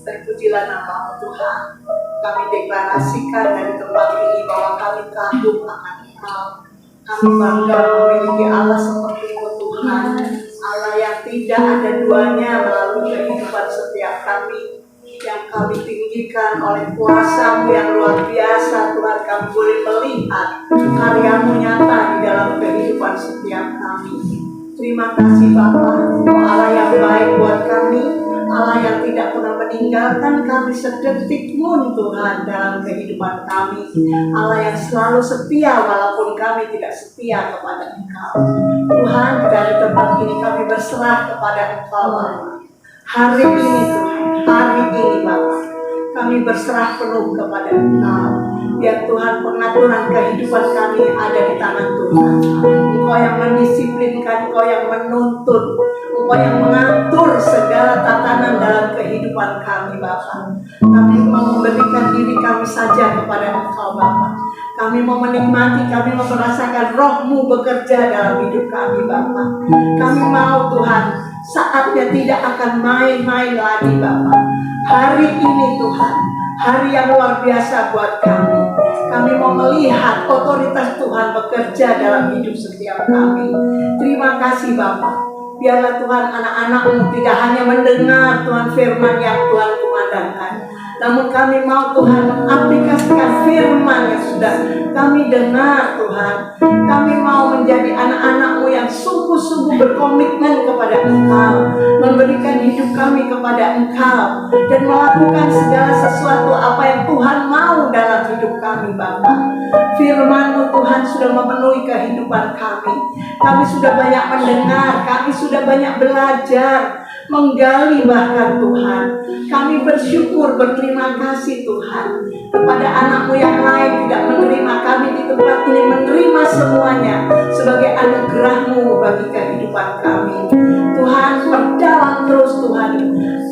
Terpujilah nama Tuhan. Kami deklarasikan dari tempat ini bahwa kami kagum akan Engkau. Kami bangga memiliki Allah seperti-Mu Tuhan, Allah yang tidak ada duanya melalui kehidupan setiap kami, yang kami tinggikan oleh kuasa-Mu yang luar biasa. Tuhan, kami boleh melihat karya-Mu nyata di dalam kehidupan setiap kami. Terima kasih Bapa, Allah yang baik buat kami, Allah yang tidak pernah meninggalkan kami sedetik pun Tuhan dalam kehidupan kami, Allah yang selalu setia walaupun kami tidak setia kepada Engkau. Tuhan, dari tempat ini kami berserah kepada Engkau Bapa. Hari ini Tuhan, hari ini Bapa, kami berserah penuh kepada Engkau. Biar Tuhan pengaturan kehidupan kami ada di tangan Tuhan. Engkau yang mendisiplinkan, Engkau yang menuntun, Engkau yang mengatur segala tatanan dalam kehidupan kami Bapa. Kami mau memberikan diri kami saja kepada Engkau Bapa. Kami mau menikmati, kami mau merasakan Roh-Mu bekerja dalam hidup kami Bapa. Kami mau Tuhan, saatnya tidak akan main-main lagi Bapa. Hari ini Tuhan, hari yang luar biasa buat kami. Kami mau melihat otoritas Tuhan bekerja dalam hidup setiap kami. Terima kasih Bapa. Biarlah Tuhan anak-anak-Mu tidak hanya mendengar Tuhan firman yang Tuhan kumandangkan, namun kami mau Tuhan mengaplikasikan firman yang sudah kami dengar Tuhan. Kami mau menjadi anak-anak-Mu yang sungguh-sungguh berkomitmen kepada Engkau, memberikan hidup kami kepada Engkau, dan melakukan segala sesuatu apa yang Tuhan mau dalam hidup kami Bapa. Firman-Mu Tuhan sudah memenuhi kehidupan kami. Kami sudah banyak mendengar, kami sudah banyak belajar, menggali bahkan Tuhan. Kami bersyukur, berterima kasih Tuhan kepada anak-Mu yang lain tidak menerima kami di tempat ini, menerima semuanya sebagai anugerah-Mu bagi kehidupan kami. Tuhan, perdalam terus Tuhan,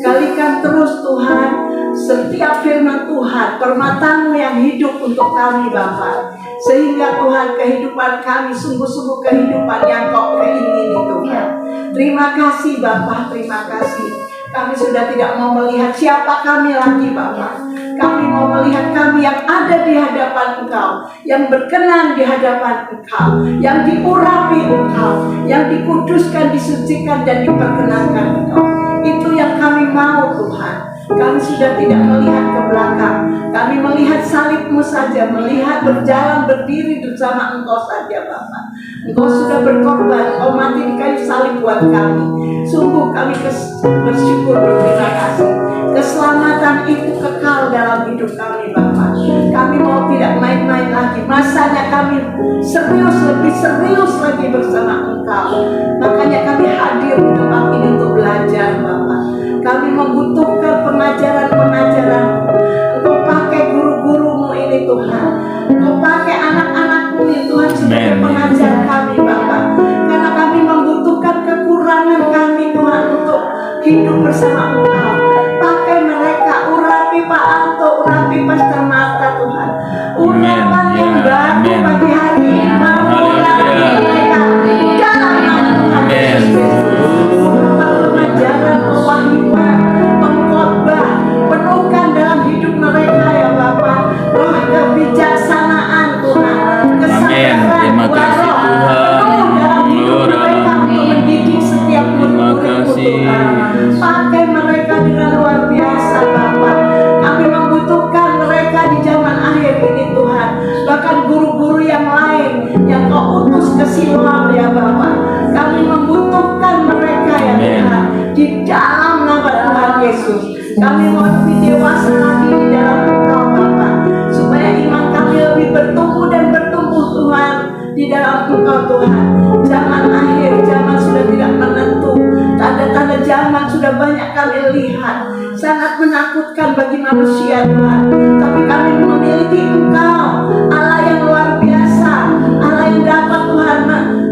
galikan terus Tuhan setiap firman Tuhan, permata-Mu yang hidup untuk kami Bapa, sehingga Tuhan kehidupan kami sungguh-sungguh kehidupan yang Kau ingini Tuhan. Terima kasih Bapa, terima kasih. Kami sudah tidak mau melihat siapa kami lagi Bapa. Kami mau melihat kami yang ada di hadapan Engkau, yang berkenan di hadapan Engkau, yang diurapi Engkau, yang dikuduskan, disucikan, dan diperkenankan Engkau. Itu yang kami mau Tuhan. Kami sudah tidak melihat ke belakang. Kami melihat salib-Mu saja, melihat berjalan berdiri bersama Engkau saja Bapa. Engkau sudah berkorban, Engkau mati di kayu salib buat kami. Sungguh kami bersyukur, berterima kasih. Keselamatan itu kekal dalam hidup kami Bapa. Kami mau tidak main-main lagi. Masanya kami serius, lebih serius lagi bersama Engkau. Makanya kami hadir di tempat ini untuk belajar Bapa. Kami membutuhkan pengajaran-pengajaran. Engkau pakai guru-guru-Mu ini Tuhan. Engkau pakai anak-anak-Mu ini Tuhan sebagai pengajar kami Bapa. Karena kami membutuhkan kekurangan kami Tuhan untuk hidup bersama Engkau. Pakai mereka, urapi Pak Anto, urapi Pastor Marta Tuhan. Urapan yang baru pagi hari ini, urapi mereka dalam nama Tuhan Yesus. Pengajaran, pewahyuan, pengkhotbah, penuhkan dalam hidup mereka ya Bapa. Roh kebijaksanaan Tuhan, kesabaran, waroh, penuh dalam hidup mereka untuk mendidik setiap murid-murid-Mu Tuhan. Pakai mereka dengan luar biasa Bapa. Kami membutuhkan mereka di zaman akhir ini Tuhan. Bahkan guru-guru yang lain yang Kau utus ke Siloam ya Bapa. Kami membutuhkan mereka ya Tuhan. Di dalam nama Tuhan Yesus, kami mau lebih dewasa lagi di dalam Engkau Bapa, supaya iman kami lebih bertumbuh dan bertumbuh Tuhan di dalam Engkau Tuhan. Zaman akhir, zaman sudah tidak menentu, tanda-tanda zaman sudah banyak kami lihat, sangat menakutkan bagi manusia Tuhan. Tapi kami memiliki Engkau, Allah yang luar biasa, Allah yang dapat Tuhan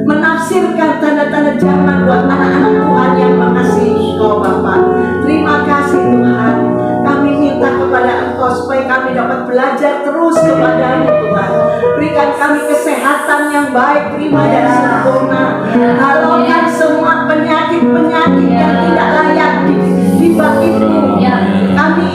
menafsirkan tanda-tanda zaman buat anak-anak Tuhan yang mengasihi Engkau Bapa. Terima kasih Tuhan. Kami minta kepada Engkau supaya kami dapat belajar terus kepada-Mu Tuhan. Berikan kami kesehatan yang baik, prima dan sempurna. Halalkan semua penyakit-penyakit yang tidak layak di bagi-Mu. Kami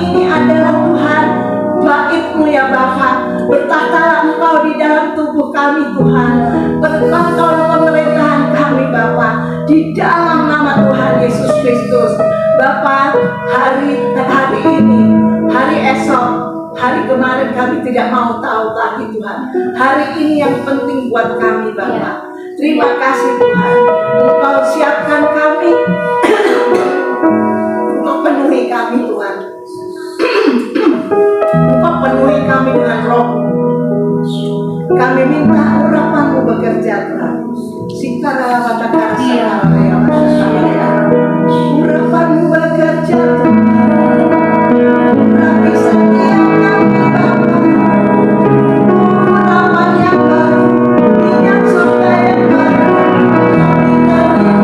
tubuh kami Tuhan. Berkatlah pemerintahan kami Bapa, di dalam nama Tuhan Yesus Kristus. Bapa, hari ini, hari esok, hari kemarin kami tidak mau tahu lagi Tuhan. Hari ini yang penting buat kami Bapa. Terima kasih Tuhan, Engkau siapkan kami untuk penuhi kami Tuhan. Engkau penuhi kami dengan roh. Kami minta urapan-Mu bekerja Tuhan. Sikara watakara sakara ya masyarakat. Urapan-Mu bekerja Tuhan. Urapi setiap kami Bapa. Urapan yang baru, minyak surga yang baru, kami terima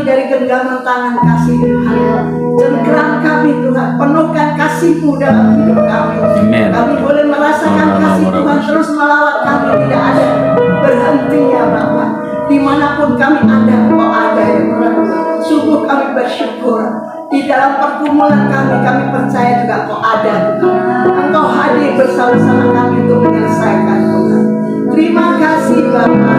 dari genggaman tangan kasih Tuhan. Cengkeram kami Tuhan, penuhkan kasih-Mu dalam hidup kami. Amen. Kami boleh merasakan kasih Tuhan terus melawat kami, tidak ada berhentinya Bapa. Dimanapun kami ada, Engkau ada ya Tuhan. Sungguh kami bersyukur. Di dalam pergumulan kami percaya juga Engkau ada Tuhan. Engkau hadir bersama-sama kami untuk menyelesaikan Tuhan. Terima kasih Bapa.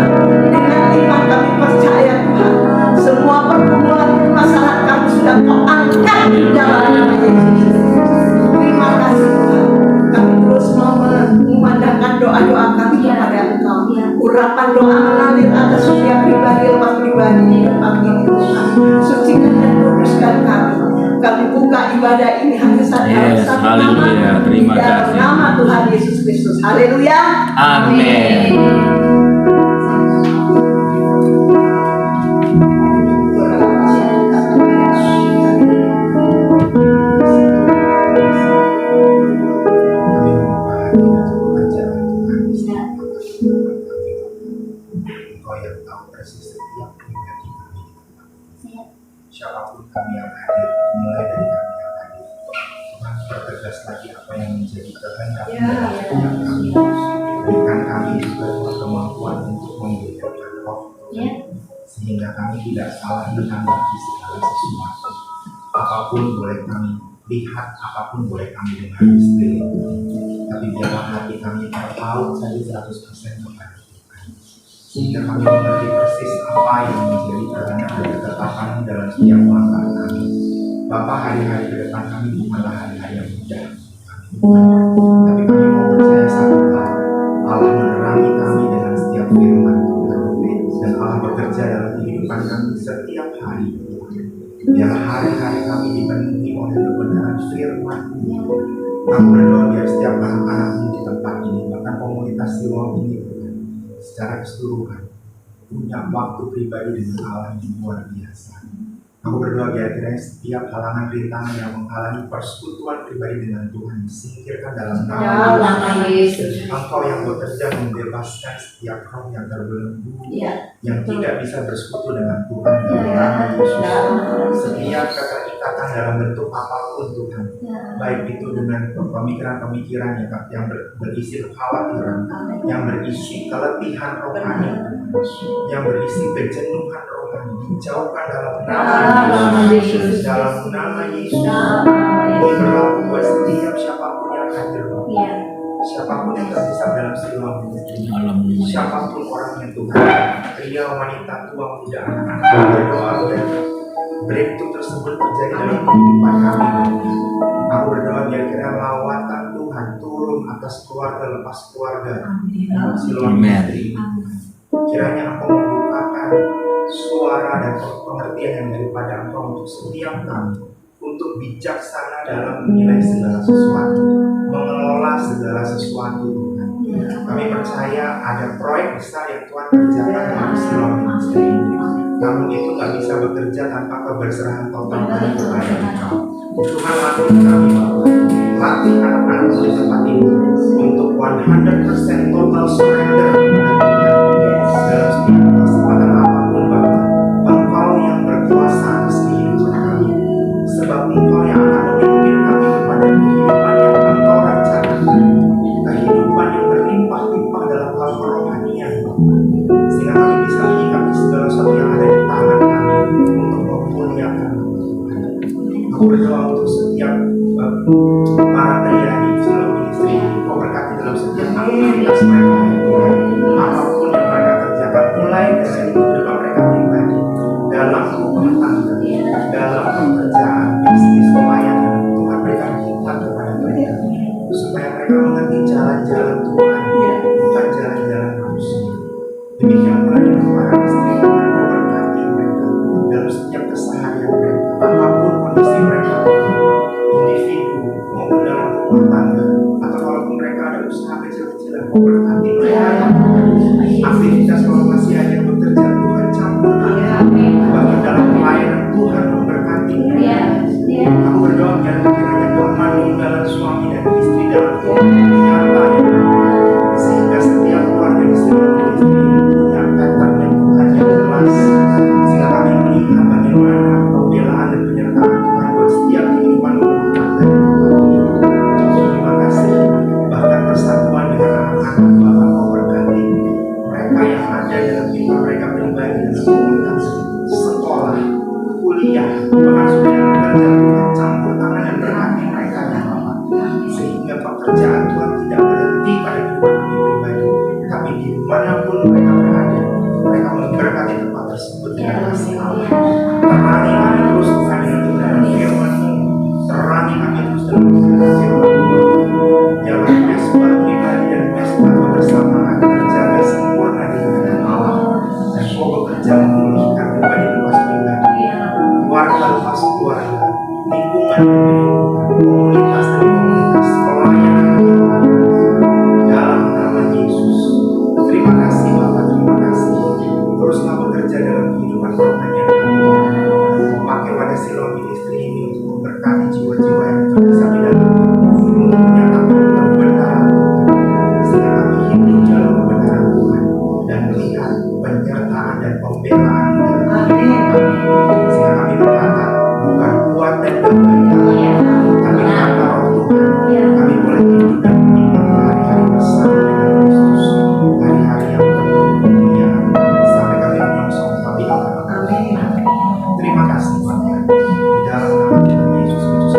Dengan iman kami percaya Tuhan, semua pergumulan masalah kami sudah Kau angkat di dalam nama Yesus. Terima kasih Tuhan. Kami terus mau memandangkan doa-doa kami kepada Engkau. Urapan doa mengalir atas setiap pribadi lepas pribadi di tempat ini Tuhan. Sucikan dan kuduskan kami. Kami buka ibadah ini hanya satu nama. Terima kasih. Nama Tuhan Yesus Kristus. Haleluya. Amin. Siapapun kami yang hadir, mulai dari kami yang hadir, Tuhan pertegas lagi apa yang menjadi kehendak Tuhan kami. Berikan kami juga kemampuan untuk membedakan roh sehingga kami tidak salah menanggapi segala sesuatu. Apapun boleh kami lihat, apapun boleh kami dengar di sekeliling, tapi biarlah hati kami terpaut saja 100% kepada Tuhan, sehingga kami mengerti persis apa yang menjadi kehendak dan ketetapan dalam setiap langkah kami. Bapa, hari-hari ke depan kami bukanlah hari-hari yang mudah kami, tapi kami mau percaya satu hal, Allah menerangi kami dengan setiap firman Tuhan, dan Allah bekerja dalam kehidupan kami setiap hari. Biarlah hari-hari kami dipenuhi oleh kebenaran firman. Kami berdoa biar setiap anak-anakmu di tempat ini, bahkan komunitas di ruang ini secara keseluruhan punya waktu pribadi dengan Allah yang luar biasa. Aku berdoa biar kiranya setiap halangan rintangan yang menghalangi persekutuan pribadi dengan Tuhan disingkirkan dalam nama Yesus. Engkau yang bekerja membebaskan setiap roh yang terbelenggu, yang tidak bisa bersekutu dengan Tuhan dalam nama Yesus. Setiap keterikatan dalam bentuk apapun Tuhan, baik itu dengan pemikiran-pemikiran yang berisi kekhawatiran, yang berisi keletihan rohani, yang berisi kejenuhan rohani, dijauhkan dalam nama Yesus. Dalam nama Yesus. Ini berlaku buat setiap siapapun yang hadir, siapapun yang tersisa dalam silam ini, siapapun orang yang Tuhan, pria, wanita, tua, muda, anak-anak, berdoa dan breakthrough tersebut terjadi dalam kehidupan kami. Aku berdoa biar kira lawatan Tuhan turun atas keluarga lepas keluarga silam ini. Kiranya Engkau membukakan suara dan pengertian yang daripada Engkau untuk setiap kami, untuk bijaksana dalam menilai segala sesuatu, mengelola segala sesuatu, Tuhan. Kami percaya ada proyek besar yang Tuhan kerjakan dalam Shalom Ministry ini. Namun itu nggak bisa bekerja tanpa keberserahan total kami kepada Engkau. Tuhan, latih kami, Bapak. Latih anak-anak di tempat ini untuk 100% total surrender dalam setiap kesempatan apapun, Bapak. Engkau yang berkuasa atas kehidupan kami, sebab Engkau yang akan memimpin kami kepada kehidupan yang Engkau rencanakan, kehidupan yang berlimpah-limpah dalam hal kerohanian, sehingga kami bisa menyikapi segala sesuatu yang ada di tangan kami untuk memuliakan Tuhan. Aku berdoa untuk setiap para pria di Shalom Ministry ini, Kau berkati dalam setiap aktivitas mereka, ya Tuhan. Apapun yang mereka kerjakan, mulai dari kehidupan mereka pribadi, dalam rumah tangga, dalam pekerjaan, bisnis, pelayanan, Tuhan berikan hikmat kepada mereka, supaya mereka mengerti jalan-jalan Tuhan, bukan jalan-jalan manusia. Demikian pula dengan para istri, Tuhan Kau berkati mereka dalam setiap keseharian mereka, apapun kondisi mereka, individu maupun dalam rumah tangga, atau walaupun mereka ada usaha kecil-kecilan, Kau berkati mereka. Aktivitas kalau masih ada yang bekerja, Tuhan campur tangan. Bahkan dalam pelayanan Tuhan memberkati mereka. Aku berdoa biar kiranya kemanunggalan suami dan istri dalam kehidupan nyata, ya Tuhan. Sehingga setiap keluarga di seluruh istri punya pattern yang Tuhan yang jelas, sehingga kami melihat bagaimana pembelaan dan penyertaan Tuhan buat setiap kehidupan rumah tangga dan keluarga. Terima kasih. Bahkan persatuan dengan anak-anak Bapak Kau berkati mereka yang ada dalam kehidupan mereka pribadi, dalam komunitas, sekolah, kuliah, bahkan sudah bekerja, Tuhan campur tangan dan berkati mereka, ya Bapak, sehingga pekerjaan Tuhan tidak berhenti pada kehidupan kami pribadi, tapi dimanapun mereka berada, mereka memberkati tempat tersebut dengan kasih Allah. Terangi kami terus Tuhan dengan kebenaran firman-Mu, terangi kami terus dalam kebenaran firman-Mu. Biarlah mesbah pribadi dan mesbah kebersamaan terjaga sempurna di hadapan Allah, dan Kau bekerja memulihkan pribadi-pribadi, keluarga lepas keluarga, lingkungan demi lingkungan, komunitas demi komunitas, pelayanan demi pelayanan, dalam nama Yesus. Terima kasih Bapak, terima kasih. Teruslah bekerja dalam kehidupan rohanian kami. Pakai pada Shalom Ministry ini untuk memberkati jiwa-jiwa yang tersesat di dalam untuk menyatakan kebenaran Tuhan, sehingga kami hidup dalam kebenaran Tuhan dan melihat penyertaan dan pembelaan dalam kehidupan kami, sehingga kami berkata bukan kuat dan bergaya, tapi karena Roh Tuhan kami boleh hidup dan menikmati hari-hari bersama dengan Kristus, hari-hari yang penuh kemuliaan sampai kami menyongsong tapi Allah. Terima kasih Bapak, di dalam nama Tuhan Yesus Kristus.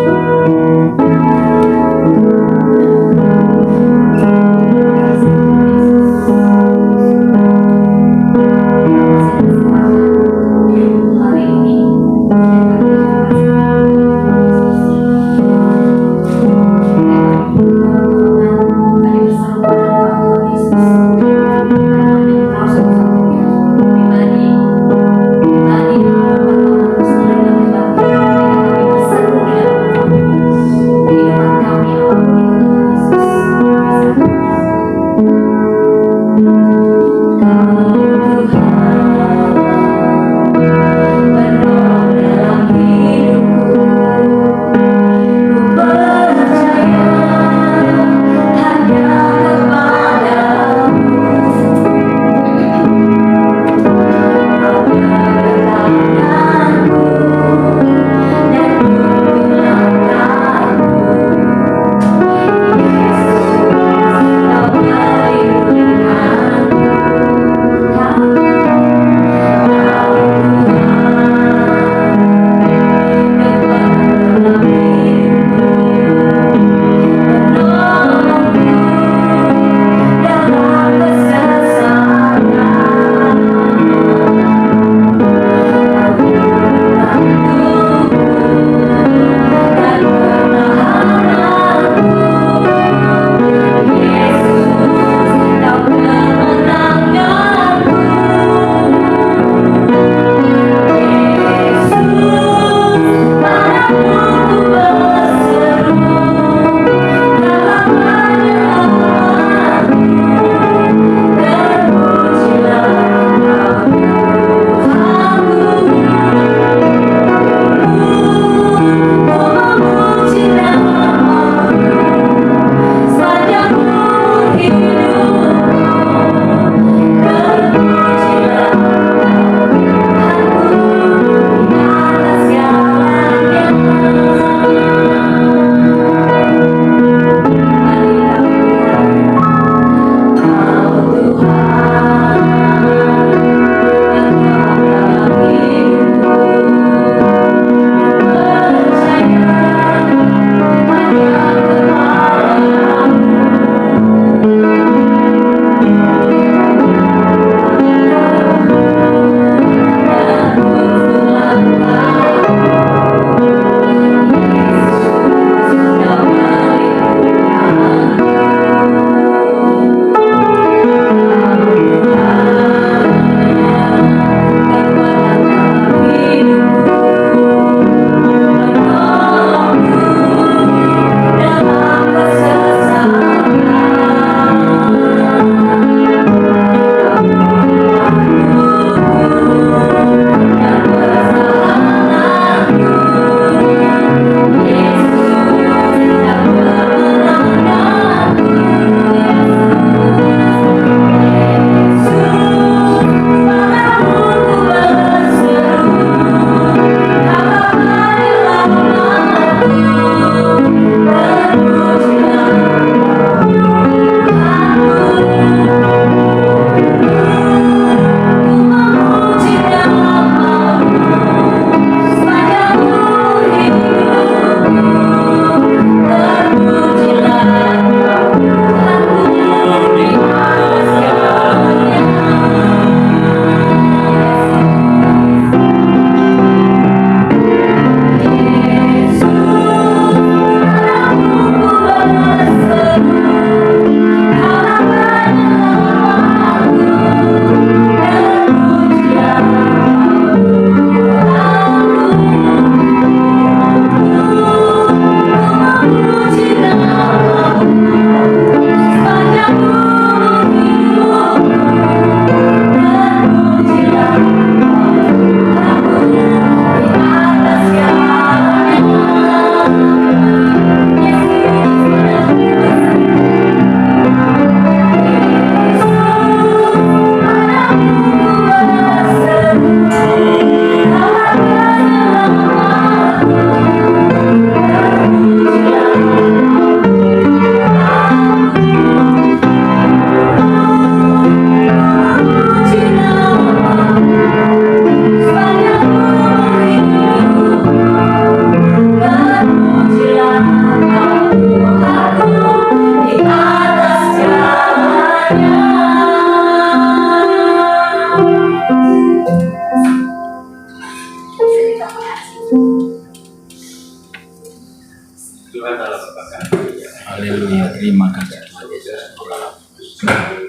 Tuhan dalam kebanggaan Dia. Haleluya, terima kasih. Tuhan Yesus dalam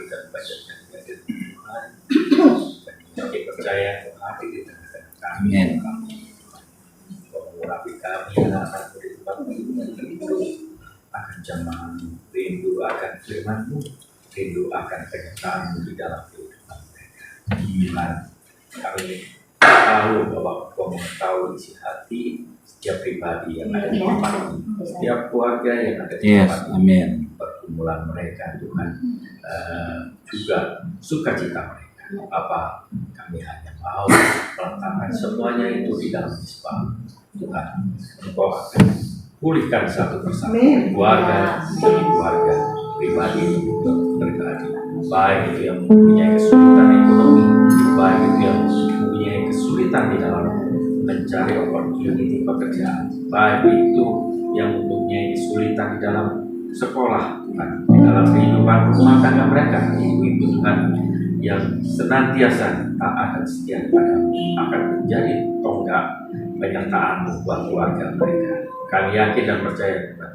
dan banyaknya hadir Tuhan. Dan kita percaya Tuhan hadir di tengah-tengah kami. Amin. Mengurapi kami anak-anak di tempat rindu akan jamaah, rindu akan firman-Mu, rindu akan kenyataan-Mu di dalam kehidupan mereka. Tuhan, kami tahu bahwa Engkau mengetahui isi hati setiap pribadi yang ada di tempat ini, setiap keluarga yang ada di Yes, tempat ini, amin. pergumulan mereka Tuhan, juga sukacita mereka. Apa kami hanya mau meletakkan semuanya itu di dalam Mizpah. Tuhan, Engkau akan pulihkan satu persatu keluarga demi keluarga, pribadi demi pribadi, baik itu yang mempunyai kesulitan ekonomi, baik itu yang mempunyai kesulitan di dalam mencari opportunity pekerjaan, baik itu yang mempunyai kesulitan di dalam sekolah, Tuhan, di dalam kehidupan rumah tangga mereka, ibu-ibu Tuhan yang senantiasa taat dan setia kepadamu akan menjadi tonggak penyertaan-Mu buat keluarga mereka. Kami yakin dan percaya Tuhan,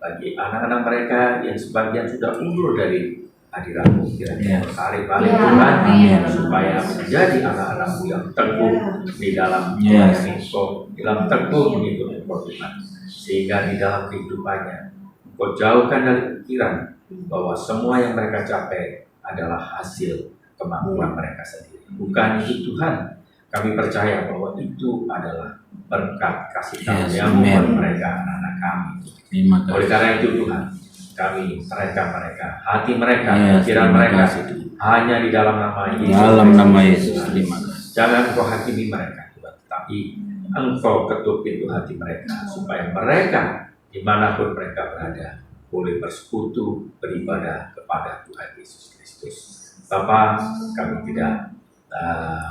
bagi anak-anak mereka yang sebagian sudah undur dari hadirat-Mu, kiranya bertarik balik Tuhan, supaya menjadi anak-anak-Mu yang teguh di dalam melayani Engkau, dalam teguh mengikuti Engkau Tuhan, sehingga di dalam kehidupannya Engkau jauhkan dari pikiran bahwa semua yang mereka capai adalah hasil kemampuan mereka sendiri. Bukan itu Tuhan, kami percaya bahwa itu adalah berkat kasih karunia yang membuat mereka anak-anak kami. Oleh karena itu Tuhan, kami mereka, hati mereka, pikiran mereka hanya di dalam nama Yesus. Dalam nama Yesus, terima kasih. Jangan Engkau hakimi mereka Tuhan, tapi Engkau ketuk pintu hati mereka supaya mereka dimanapun mereka berada boleh bersekutu beribadah kepada Tuhan Yesus Kristus. Bapa, kami tidak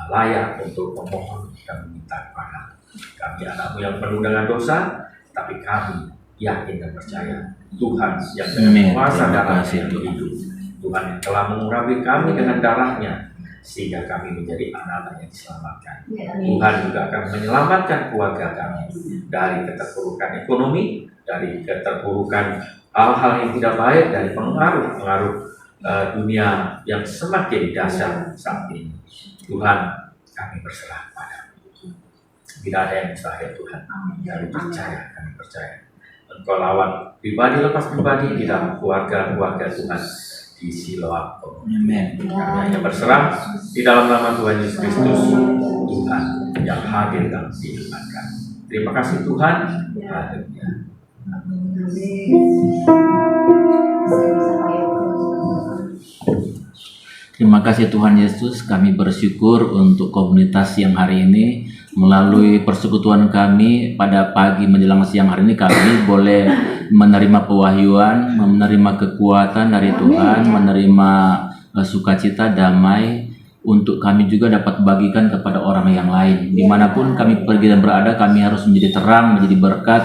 layak untuk memohon, kami minta kepada kami anak-Mu yang penuh dengan dosa, tapi kami yakin dan percaya Tuhan yang dengan kuasa darah-Nya yang hidup, Tuhan yang telah mengurapi kami dengan darah-Nya sehingga kami menjadi anak-anak yang diselamatkan. Tuhan juga akan menyelamatkan keluarga kami dari keterpurukan ekonomi, dari keterpurukan hal-hal yang tidak baik, dari pengaruh-pengaruh dunia yang semakin dahsyat saat ini. Tuhan, kami berserah pada-Mu. Tidak ada yang mustahil Tuhan. Kami percaya. Engkau lawan pribadi lepas pribadi di dalam keluarga Tuhan di Siloam. Amin. Kami hanya berserah di dalam nama Tuhan Yesus Kristus, Tuhan yang hadir dalam kehidupan kami. Terima kasih Tuhan. Haleluya. Terima kasih Tuhan Yesus, kami bersyukur untuk komunitas yang hari ini melalui persekutuan kami pada pagi menjelang siang hari ini kami boleh menerima pewahyuan, menerima kekuatan dari Tuhan, menerima sukacita, damai untuk kami juga dapat bagikan kepada orang yang lain. Dimanapun kami pergi dan berada, kami harus menjadi terang, menjadi berkat.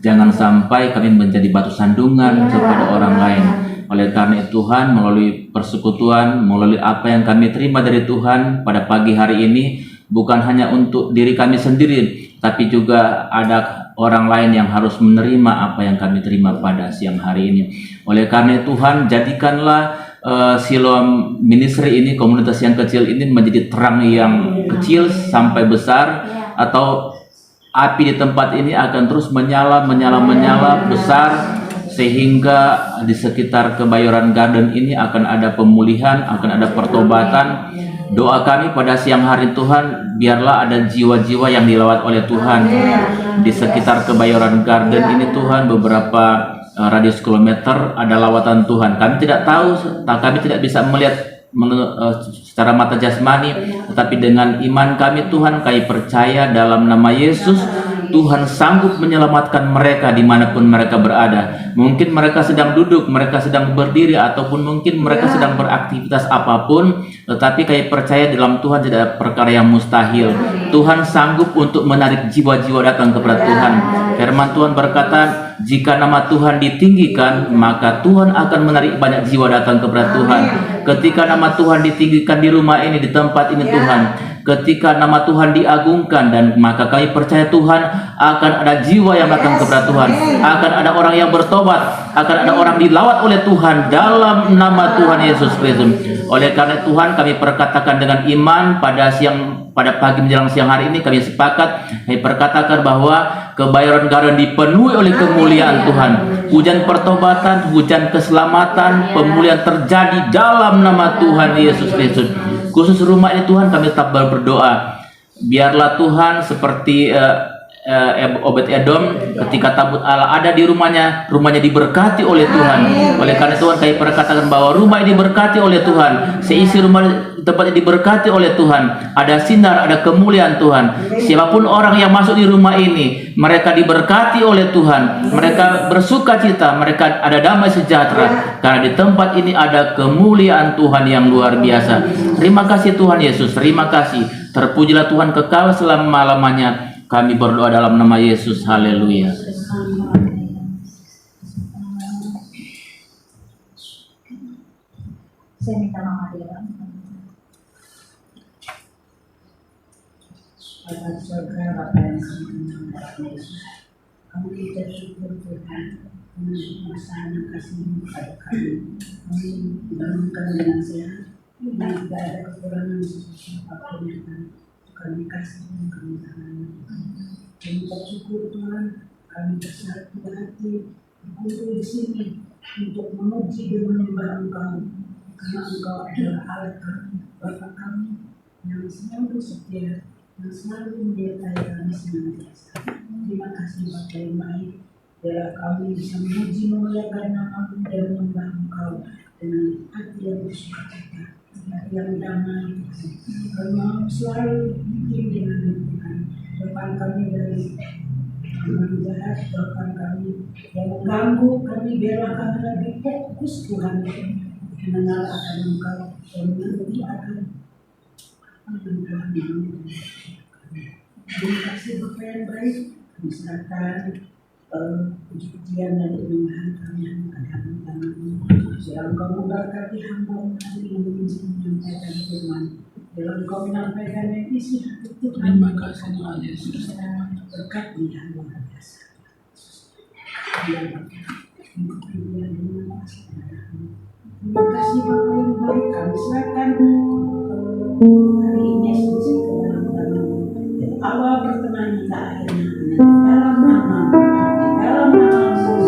Jangan sampai kami menjadi batu sandungan kepada orang lain. Oleh karena itu Tuhan, melalui persekutuan, melalui apa yang kami terima dari Tuhan pada pagi hari ini, bukan hanya untuk diri kami sendiri, tapi juga ada orang lain yang harus menerima apa yang kami terima pada siang hari ini. Oleh karena itu Tuhan, jadikanlah Siloam Ministry ini, komunitas yang kecil ini menjadi terang yang kecil sampai besar, atau api di tempat ini akan terus menyala besar, sehingga di sekitar Kebayoran Garden ini akan ada pemulihan, akan ada pertobatan. Doa kami pada siang hari Tuhan, biarlah ada jiwa-jiwa yang dilawat oleh Tuhan di sekitar Kebayoran Garden ini Tuhan. Beberapa radius kilometer ada lawatan Tuhan. Kami tidak tahu, kami tidak bisa melihat secara mata jasmani, tetapi dengan iman kami Tuhan, kami percaya dalam nama Yesus Tuhan sanggup menyelamatkan mereka dimanapun mereka berada. Mungkin mereka sedang duduk, mereka sedang berdiri, ataupun mungkin mereka sedang beraktivitas apapun, tetapi kami percaya dalam Tuhan tidak ada perkara yang mustahil. Tuhan sanggup untuk menarik jiwa-jiwa datang kepada Tuhan. Firman Tuhan berkata, jika nama Tuhan ditinggikan, maka Tuhan akan menarik banyak jiwa datang kepada Tuhan. Ketika nama Tuhan ditinggikan di rumah ini, di tempat ini Tuhan, ketika nama Tuhan diagungkan, dan maka kami percaya Tuhan akan ada jiwa yang datang kepada Tuhan, akan ada orang yang bertobat, akan ada orang dilawat oleh Tuhan dalam nama Tuhan Yesus Kristus. Oleh karena Tuhan, kami perkatakan dengan iman pada pagi menjelang siang hari ini, kami sepakat, kami perkatakan bahwa kebayoran Garden dipenuhi oleh kemuliaan Tuhan. Hujan pertobatan, hujan keselamatan, pemulihan terjadi dalam nama Tuhan Yesus Kristus. Khusus rumah ini Tuhan, kami tetap berdoa, biarlah Tuhan seperti Obed Edom, ketika tabut Allah ada di rumahnya diberkati oleh Tuhan. Oleh karena Tuhan, kami perkatakan bahwa rumah ini diberkati oleh Tuhan, seisi rumah tempatnya diberkati oleh Tuhan, ada sinar, ada kemuliaan Tuhan. Siapapun orang yang masuk di rumah ini, mereka diberkati oleh Tuhan, mereka bersuka cita, mereka ada damai sejahtera, karena di tempat ini ada kemuliaan Tuhan yang luar biasa. Terima kasih Tuhan Yesus, terima kasih. Terpujilah Tuhan kekal selama-lamanya. Kami berdoa dalam nama Yesus. Haleluya. Saya minta Mama Dela. Bapak surga, Bapak yang kami kenal, Yesus, kami ucap syukur Tuhan untuk masa yang kasih kepada kami. Kami dibangunkan dengan sehat, dan tidak ada kekurangan sesuatu apapun Tuhan. Kami kasih dan kami tangan. Kami ucap syukur Tuhan, kami bersatu hati berkumpul di sini untuk memuji dan menyembah Engkau, karena Engkau adalah Allah kami, Bapa kami yang selalu setia, yang selalu menyertai kami senantiasa. Terima kasih Bapa yang baik, biarlah kami bisa memuji memuliakan nama-Mu dan menyembah Engkau dengan hati yang bersuka cita, hati yang damai. Kami mau selalu bimbing dengan Tuhan. Depan kami dari orang jahat, depan kami yang mengganggu kami, biarlah kami lebih fokus Tuhan, mengenal akan Engkau dan mengerti akan apa yang Tuhan mau. Terima kasih Bapa yang baik. Kami serahkan puji-pujian dan penyembahan kami hanya ke dalam tangan-Mu. Biarlah Engkau memberkati hamba-Mu hari ini menyampaikan firman. Biarlah Engkau menyampaikan yang isi hati Tuhan. Terima kasih Tuhan Yesus. Berkat yang luar biasa. Terima kasih Bapa yang baik. Kami serahkan hari ini ke dalam tangan-Mu. Dari awal pertengahan hingga akhirnya, di dalam nama-Mu, di dalam nama Yesus.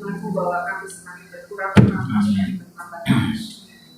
firman-Mu bahwa kami semakin berkurang, semakin bertambah.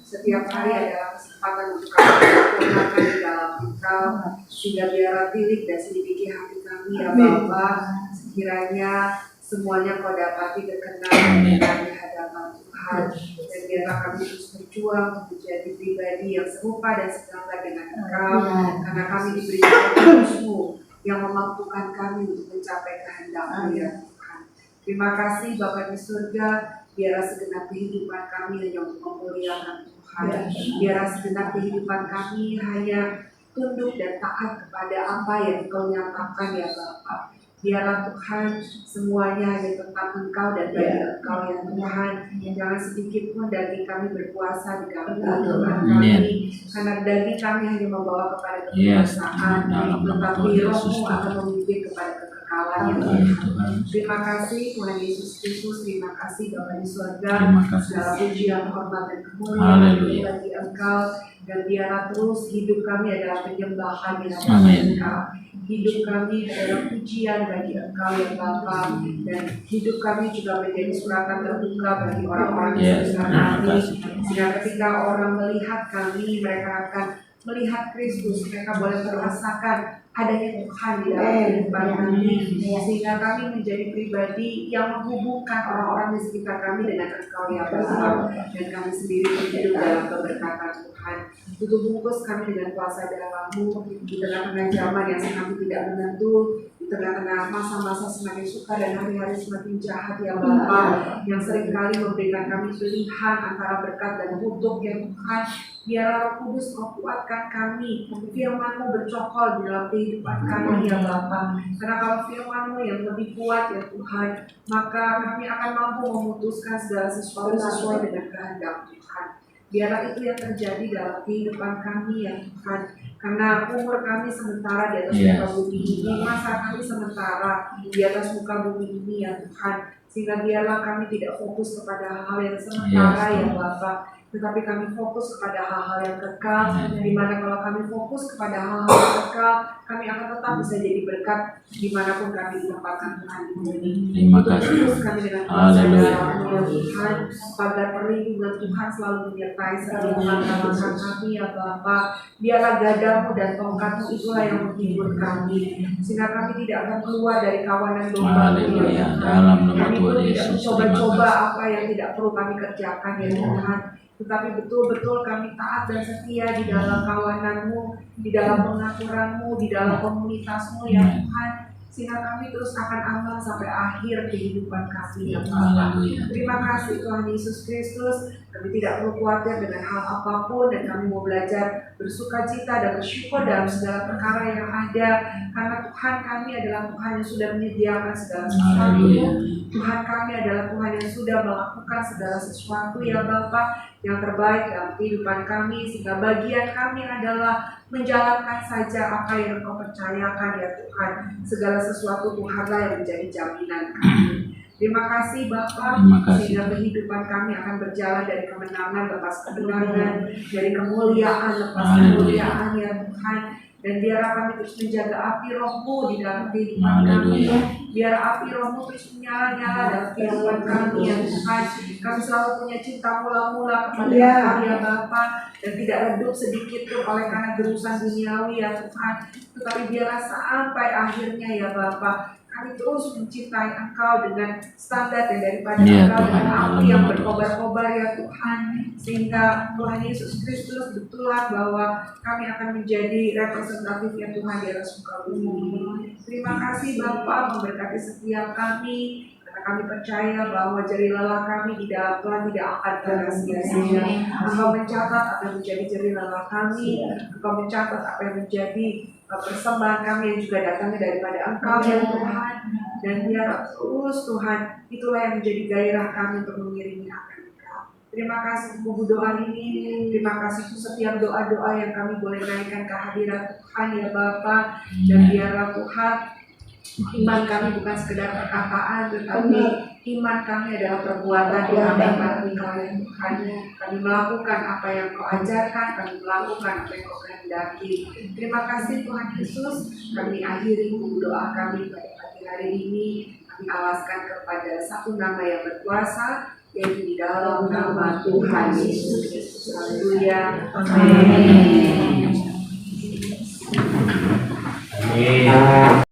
Setiap hari adalah kesempatan untuk kami sempurnakan di dalam Engkau, sehingga biarlah tilik dan selidiki hati kami ya Bapa, sekiranya semuanya Kau dapati berkenan di hadapan Tuhan, dan biarlah kami terus berjuang untuk menjadi pribadi yang serupa dan segambar dengan Engkau, karena kami diberikan Roh-Mu yang memampukan kami untuk mencapai kehendak-Mu ya Tuhan. Terima kasih Bapa di surga, biarlah segenap kehidupan kami hanya untuk memuliakan Tuhan. Biarlah segenap kehidupan kami hanya tunduk dan taat kepada apa yang Engkau nyatakan ya Bapa. Biarlah Tuhan semuanya hanya tentang Engkau dan bagi Engkau ya Tuhan. Jangan sedikit pun daging kami berkuasa di dalam kehidupan kami, karena daging kami hanya membawa kepada kekuasaan, tetapi Roh-Mu akan memimpin kepada kekekalan ya Tuhan. Terima kasih Tuhan Yesus Kristus, terima kasih Bapa di surga, segala pujian, hormat dan kemuliaan bagi Engkau, dan biarlah terus hidup kami adalah penyembahan di hadapan Engkau. Hidup kami adalah pujian bagi Engkau ya Bapa, dan hidup kami juga menjadi suratan terbuka bagi orang-orang di sekitar kami, sehingga ketika orang melihat kami, mereka akan melihat Kristus, mereka boleh merasakan adanya Tuhan di dalam kehidupan kami, sehingga kami menjadi pribadi yang menghubungkan orang-orang di sekitar kami dengan Engkau ya Bapa, dan kami sendiri hidup dalam keberkatan Tuhan. Tutup bungkus kami dengan kuasa darah-Mu di tengah-tengah zaman yang kami tidak menentu, di tengah-tengah masa-masa semakin suka dan hari-hari semakin jahat ya Bapa, yang seringkali memberikan kami pilihan antara berkat dan kutuk ya Tuhan. Biarlah Roh Kudus menguatkan kami, firman-Mu bercokol di dalam kehidupan kami ya Bapa. Karena kalau firman-Mu yang lebih kuat ya Tuhan, maka kami akan mampu memutuskan segala sesuatu sesuai dengan kehendak Tuhan. Biarlah itu yang terjadi dalam kehidupan kami ya Tuhan. Karena umur kami sementara di atas muka bumi ini, masa kami sementara di atas muka bumi ini ya Tuhan. Sehingga biarlah kami tidak fokus kepada hal-hal yang sementara ya Bapa, tetapi kami fokus kepada hal-hal yang kekal, di mana kalau kami fokus kepada hal-hal yang kekal, kami akan tetap bisa jadi berkat dimanapun kami ditempatkan Tuhan di bumi. Terima kasih. Terus kami dengan kuasa darah-Mu ya Tuhan, pagar perlindungan Tuhan selalu menyertai setiap langkah kami ya Bapa. Biarlah gadamu dan tongkat-Mu itulah yang menghibur kami, sehingga kami tidak akan keluar dari kawanan domba-Mu ya Tuhan. Kami pun tidak mencoba-coba apa yang tidak perlu kami kerjakan ya Tuhan, tetapi betul-betul kami taat dan setia di dalam kawanan-Mu, di dalam pengaturan-Mu, di dalam komunitas-Mu ya Tuhan, sehingga kami terus akan aman sampai akhir kehidupan kami ya Bapa. Terima kasih Tuhan Yesus Kristus, kami tidak perlu khawatir dengan hal apapun, dan kami mau belajar bersukacita dan bersyukur dalam segala perkara yang ada, karena Tuhan kami adalah Tuhan yang sudah menyediakan segala sesuatu. Tuhan kami adalah Tuhan yang sudah melakukan segala sesuatu ya Bapa, yang terbaik dalam kehidupan kami, sehingga bagian kami adalah menjalankan saja apa yang Engkau percayakan ya Tuhan. Segala sesuatu Tuhanlah yang menjadi jaminan kami. Terima kasih Bapa, sehingga kehidupan kami akan berjalan dari kemenangan lepas kemenangan, dari kemuliaan lepas kemuliaan ya Tuhan. Dan biarlah kami terus menjaga api Roh-Mu di dalam kehidupan kami. Biar api Roh-Mu terus menyala-nyala dalam kehidupan kami ya Tuhan. Kami selalu punya cinta mula-mula kepada Engkau ya Bapa, dan tidak redup sedikit pun oleh karena gerusan duniawi ya Tuhan. Tetapi biarlah sampai akhirnya ya Bapa, kami terus mencintai Engkau dengan standar yang daripada Engkau, dengan api yang berkobar-kobar ya Tuhan, sehingga Tuhan Yesus Kristus betullah bahwa kami akan menjadi representatif ya Tuhan di atas muka bumi. Terima kasih Bapa, memberkati setiap kami, karena kami percaya bahwa jerih lelah kami di dalam Tuhan tidak akan pernah sia-sia. Engkau mencatat apa yang menjadi jerih lelah kami, Engkau mencatat apa yang menjadi persembahan kami yang juga datangnya daripada Engkau ya Tuhan. Dan biar terus Tuhan, itulah yang menjadi gairah kami untuk mengiringi akan Engkau. Terima kasih untuk doa ini, terima kasih untuk setiap doa-doa yang kami boleh naikkan ke hadirat Tuhan ya Bapa. Dan biarlah Tuhan, iman kami bukan sekedar perkataan, tetapi iman kami adalah perbuatan di hadapan Engkau ya Tuhan. Kami melakukan apa yang Kau ajarkan, kami melakukan apa yang Kau kehendaki. Terima kasih Tuhan Yesus. Kami akhiri doa kami pada pagi hari ini. kami alaskan kepada satu nama yang berkuasa, yaitu di dalam nama Tuhan Yesus Kristus. Haleluya. Amin. Amin.